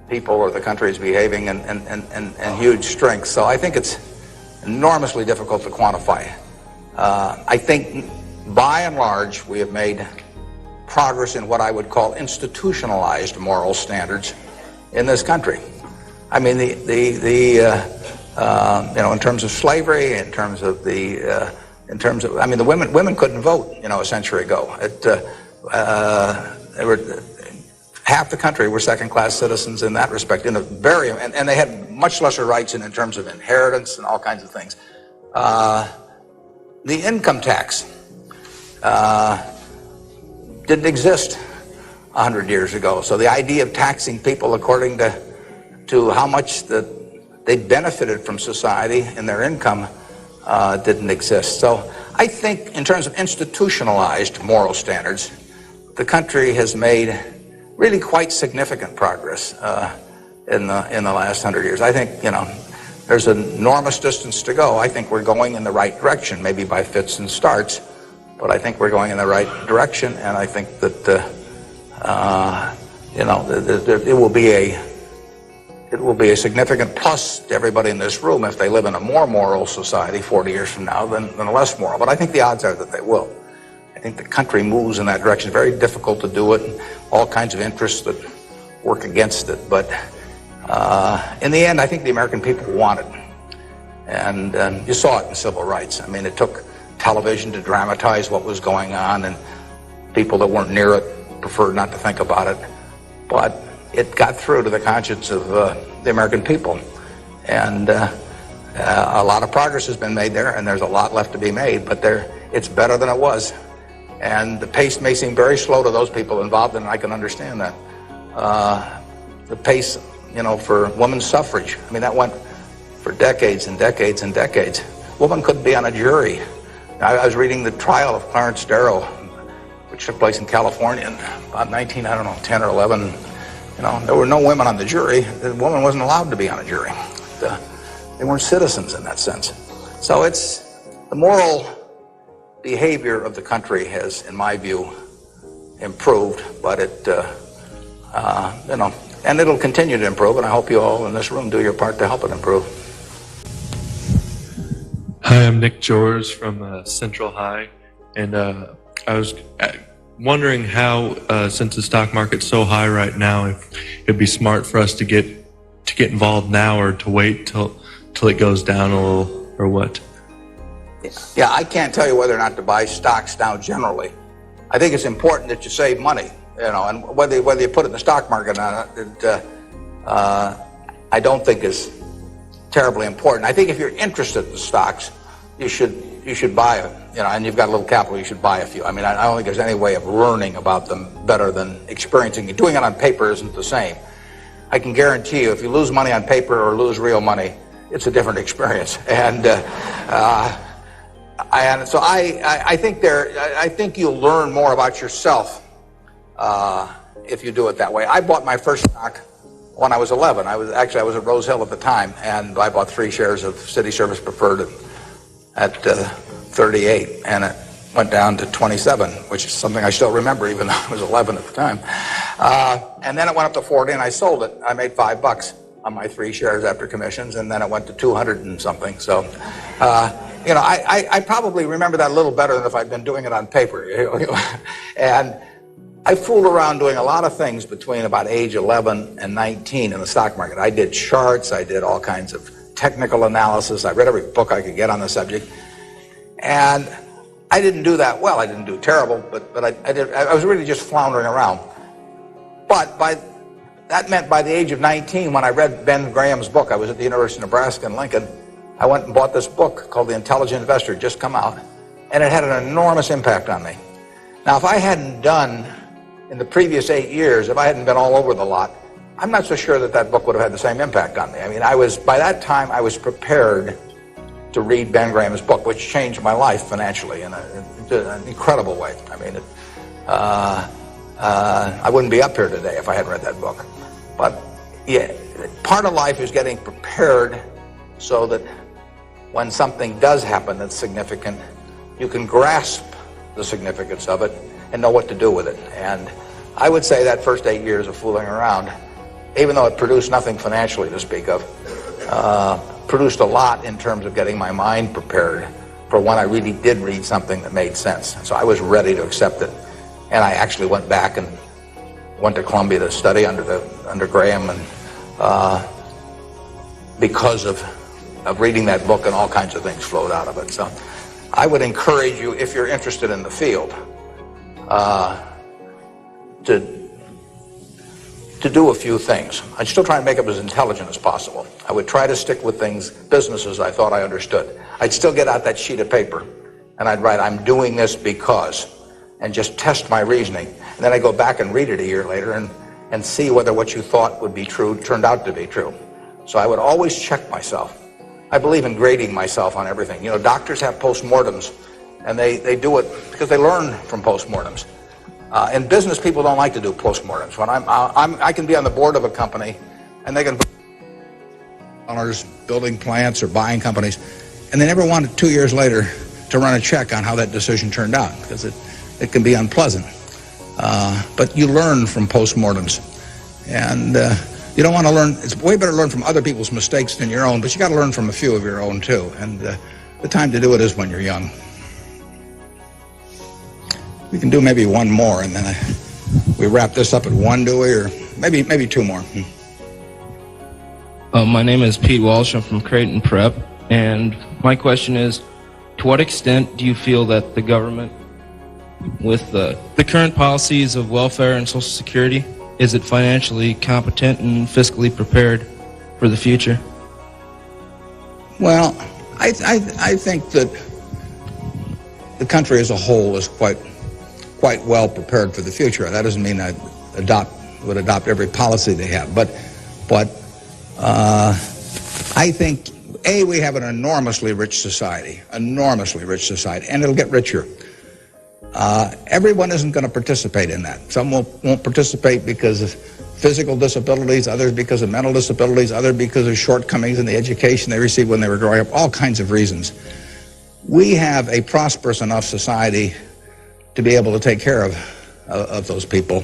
people or the country is behaving and huge strengths. So I think it's enormously difficult to quantify. I think, by and large, we have made progress in what I would call institutionalized moral standards in this country. I mean, in terms of slavery, in terms of the women couldn't vote, a century ago. Half the country were second-class citizens in that respect, and they had much lesser rights in terms of inheritance and all kinds of things. The income tax didn't exist 100 years ago. So the idea of taxing people according to how much they benefited from society and their income didn't exist. So I think in terms of institutionalized moral standards, the country has made really quite significant progress in the last 100 years. I think, there's an enormous distance to go. I think we're going in the right direction, maybe by fits and starts, but I think we're going in the right direction, and I think that it will be a significant plus to everybody in this room if they live in a more moral society 40 years from now than a less moral. But I think the odds are that they will. I think the country moves in that direction. It's very difficult to do it, and all kinds of interests that work against it. But in the end, I think the American people want it. And you saw it in civil rights. I mean, it took television to dramatize what was going on, and people that weren't near it preferred not to think about it. But it got through to the conscience of the American people. And a lot of progress has been made there, and there's a lot left to be made, but it's better than it was. And the pace may seem very slow to those people involved, and I can understand that. The pace, for women's suffrage, I mean, that went for decades and decades and decades. Women couldn't be on a jury. I was reading the trial of Clarence Darrow, which took place in California in about 10 or 11. There were no women on the jury. The woman wasn't allowed to be on a jury. They weren't citizens in that sense. So it's the moral behavior of the country has, in my view, improved, but and it'll continue to improve, and I hope you all in this room do your part to help it improve. Hi, I'm Nick Jors from Central High, and I was wondering how, since the stock market's so high right now, if it'd be smart for us to get involved now, or to wait till it goes down a little, or what? Yeah, I can't tell you whether or not to buy stocks now generally. I think it's important that you save money, and whether you put it in the stock market or not, I don't think is terribly important. I think if you're interested in stocks, you should buy it, and you've got a little capital, you should buy a few. I mean, I don't think there's any way of learning about them better than experiencing it. Doing it on paper isn't the same. I can guarantee you, if you lose money on paper or lose real money, it's a different experience. And so I think you'll learn more about yourself if you do it that way. I bought my first stock when I was 11. I was at Rose Hill at the time, and I bought 3 shares of City Service Preferred at 38, and it went down to 27, which is something I still remember, even though I was 11 at the time. And then it went up to 40, and I sold it. I made $5 on my 3 shares after commissions, and then it went to 200 and something. So, I probably remember that a little better than if I'd been doing it on paper. And I fooled around doing a lot of things between about age 11 and 19 in the stock market. I did charts, I did all kinds of technical analysis, I read every book I could get on the subject. And I didn't do that well. I didn't do terrible, but I was really just floundering around. But that meant by the age of 19, when I read Ben Graham's book, I was at the University of Nebraska in Lincoln, I went and bought this book called The Intelligent Investor, just come out, and it had an enormous impact on me. Now, if I hadn't done, in the previous 8 years, if I hadn't been all over the lot, I'm not so sure that book would have had the same impact on me. I mean, by that time, I was prepared to read Ben Graham's book, which changed my life financially in an incredible way. I mean, I wouldn't be up here today if I hadn't read that book. But yeah, part of life is getting prepared so that when something does happen that's significant, you can grasp the significance of it and know what to do with it. And I would say that first 8 years of fooling around, even though it produced nothing financially to speak of, produced a lot in terms of getting my mind prepared for when I really did read something that made sense. So I was ready to accept it. And I actually went back and went to Columbia to study under Graham, and because of reading that book, and all kinds of things flowed out of it. So I would encourage you, if you're interested in the field, to do a few things. I'd still try and make it as intelligent as possible. I would try to stick with things, businesses I thought I understood. I'd still get out that sheet of paper and I'd write, I'm doing this because, and just test my reasoning. And then I'd go back and read it a year later and see whether what you thought would be true turned out to be true. So I would always check myself. I believe in grading myself on everything. You know, doctors have postmortems, and they do it because they learn from postmortems. In business, people don't like to do postmortems. When I can be on the board of a company, and they can be owners building plants or buying companies, and they never want it 2 years later to run a check on how that decision turned out, because it can be unpleasant. But you learn from postmortems, and you don't want to learn. It's way better to learn from other people's mistakes than your own, but you got to learn from a few of your own too. And the time to do it is when you're young. We can do maybe one more, and then we wrap this up at one, do we? Or maybe two more. My name is Pete Walsh. I'm from Creighton Prep, and my question is, to what extent do you feel that the government, with the current policies of welfare and Social Security, is it financially competent and fiscally prepared for the future? Well, I think that the country as a whole is quite well prepared for the future. That doesn't mean I would adopt every policy they have, but I think we have an enormously rich society, and it'll get richer. Everyone isn't going to participate in that. Some won't participate because of physical disabilities, others because of mental disabilities, others because of shortcomings in the education they received when they were growing up, all kinds of reasons. We have a prosperous enough society to be able to take care of those people,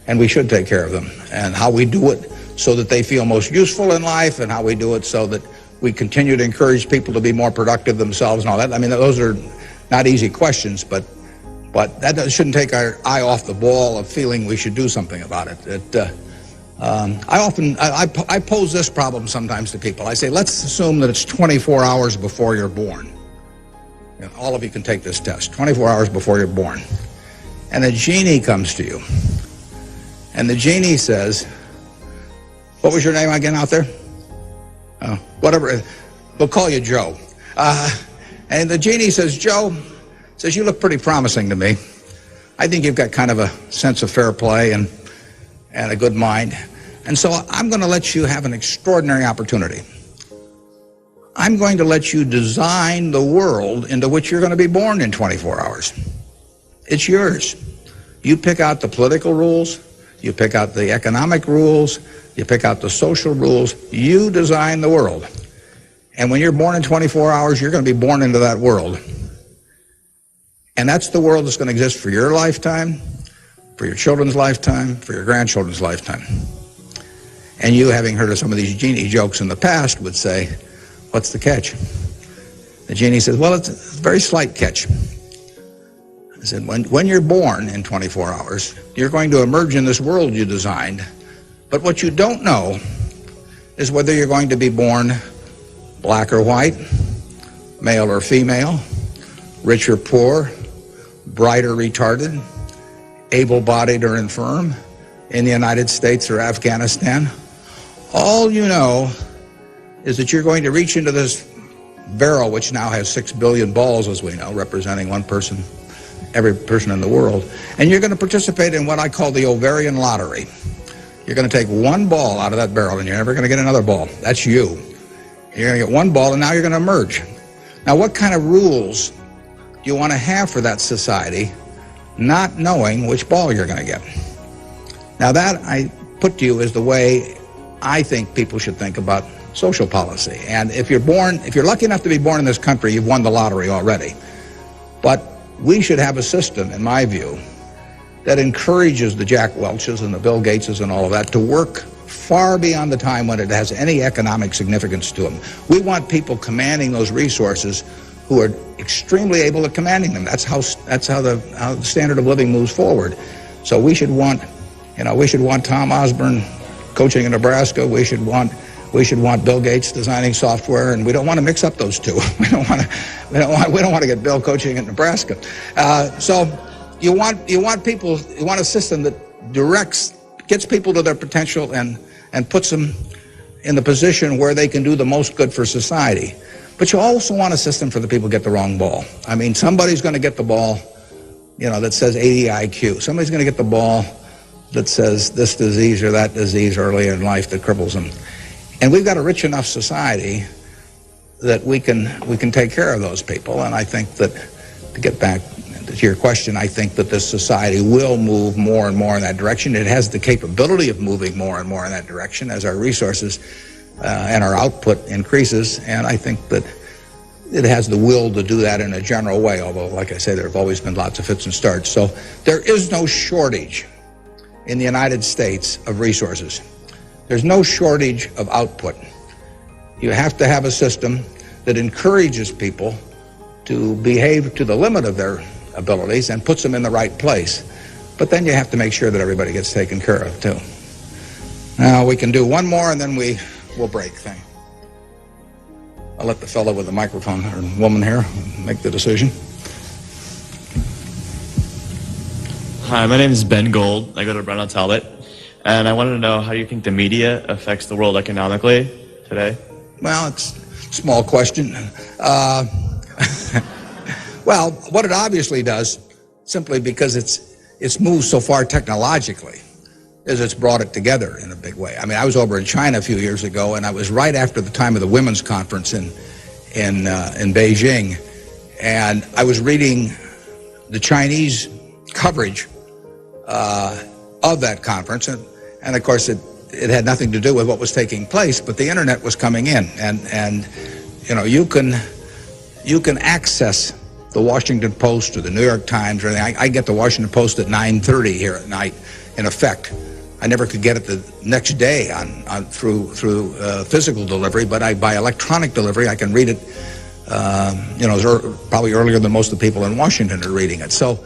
and we should take care of them. And how we do it so that they feel most useful in life, and how we do it so that we continue to encourage people to be more productive themselves and all that. I mean, those are not easy questions, but that shouldn't take our eye off the ball of feeling we should do something about it. I pose this problem sometimes to people. I say, let's assume that it's 24 hours before you're born. And all of you can take this test, 24 hours before you're born. And a genie comes to you. And the genie says, what was your name again out there? Whatever, we'll call you Joe. And the genie says, Joe, says, you look pretty promising to me. I think you've got kind of a sense of fair play and a good mind. And so I'm going to let you have an extraordinary opportunity. I'm going to let you design the world into which you're going to be born in 24 hours. It's yours. You pick out the political rules, you pick out the economic rules, you pick out the social rules, you design the world. And when you're born in 24 hours, you're going to be born into that world. And that's the world that's going to exist for your lifetime, for your children's lifetime, for your grandchildren's lifetime. And you, having heard of some of these genie jokes in the past, would say, what's the catch? The genie says, well, it's a very slight catch. I said, when you're born in 24 hours, you're going to emerge in this world you designed. But what you don't know is whether you're going to be born black or white, male or female, rich or poor, bright or retarded, able-bodied or infirm, in the United States or Afghanistan. All you know is that you're going to reach into this barrel, which now has 6 billion balls, as we know, representing one person, every person in the world, and you're going to participate in what I call the ovarian lottery. You're going to take one ball out of that barrel, and you're never going to get another ball. That's you. You're going to get one ball, and now you're going to emerge. Now, what kind of rules do you want to have for that society, not knowing which ball you're going to get? Now, that I put to you is the way I think people should think about social policy. And if you're lucky enough to be born in this country, you've won the lottery already. But we should have a system, in my view, that encourages the Jack Welches and the Bill Gateses and all of that to work far beyond the time when it has any economic significance to them. We want people commanding those resources who are extremely able at commanding them. That's how the standard of living moves forward. So we should want Tom Osborne coaching in Nebraska. We should want Bill Gates designing software, and we don't want to mix up those two. We don't want to get Bill coaching in Nebraska. So you want a system that gets people to their potential and puts them in the position where they can do the most good for society. But you also want a system for the people who get the wrong ball. I mean, somebody's going to get the ball, that says 80 IQ. Somebody's going to get the ball that says this disease or that disease early in life that cripples them. And we've got a rich enough society that we can take care of those people. And I think that, to get back to your question, I think that this society will move more and more in that direction. It has the capability of moving more and more in that direction as our resources and our output increases. And I think that it has the will to do that in a general way, although, like I say, there have always been lots of fits and starts. So there is no shortage in the United States of resources. There's no shortage of output. You have to have a system that encourages people to behave to the limit of their abilities and puts them in the right place. But then you have to make sure that everybody gets taken care of, too. Now, we can do one more, and then we'll break. I'll let the fellow with the microphone, or woman here, make the decision. Hi, my name is Ben Gold. I go to Brown Talbot. And I wanted to know, how do you think the media affects the world economically today? Well, it's a small question. Well, what it obviously does, simply because it's moved so far technologically, is it's brought it together in a big way. I mean, I was over in China a few years ago, and I was right after the time of the women's conference in Beijing, and I was reading the Chinese coverage of that conference, and of course it had nothing to do with what was taking place, but the internet was coming in, and you can access the Washington Post or the New York Times or anything. I get the Washington Post at 9:30 here at night, in effect. I never could get it the next day through physical delivery, but by electronic delivery I can read it probably earlier than most of the people in Washington are reading it. So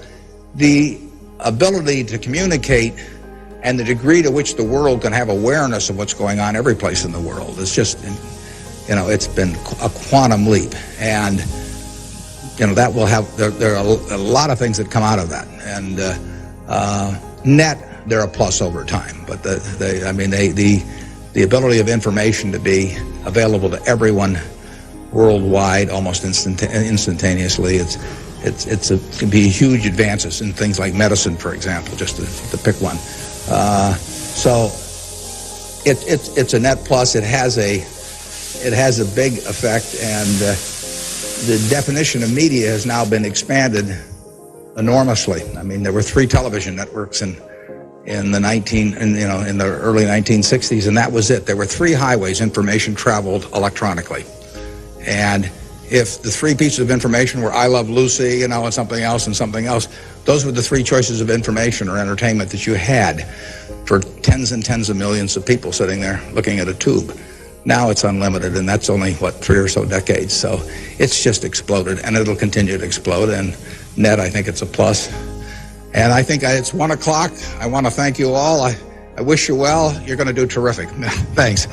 the ability to communicate and the degree to which the world can have awareness of what's going on every place in the world is just, it's been a quantum leap. And, that will have, there are a lot of things that come out of that. And net, they're a plus over time. But the ability of information to be available to everyone worldwide almost instantaneously, it can be huge advances in things like medicine, for example, just to pick one. So it's a net plus. It has a big effect, and the definition of media has now been expanded enormously. I mean, there were 3 television networks in the early 1960s, and that was it. There were 3 highways information traveled electronically, and if the 3 pieces of information were I Love Lucy, and something else, those were the 3 choices of information or entertainment that you had for tens and tens of millions of people sitting there looking at a tube. Now it's unlimited, and that's only, 3 or so decades. So it's just exploded, and it'll continue to explode. And net, I think it's a plus. And I think it's 1 o'clock. I want to thank you all. I wish you well. You're going to do terrific. Thanks.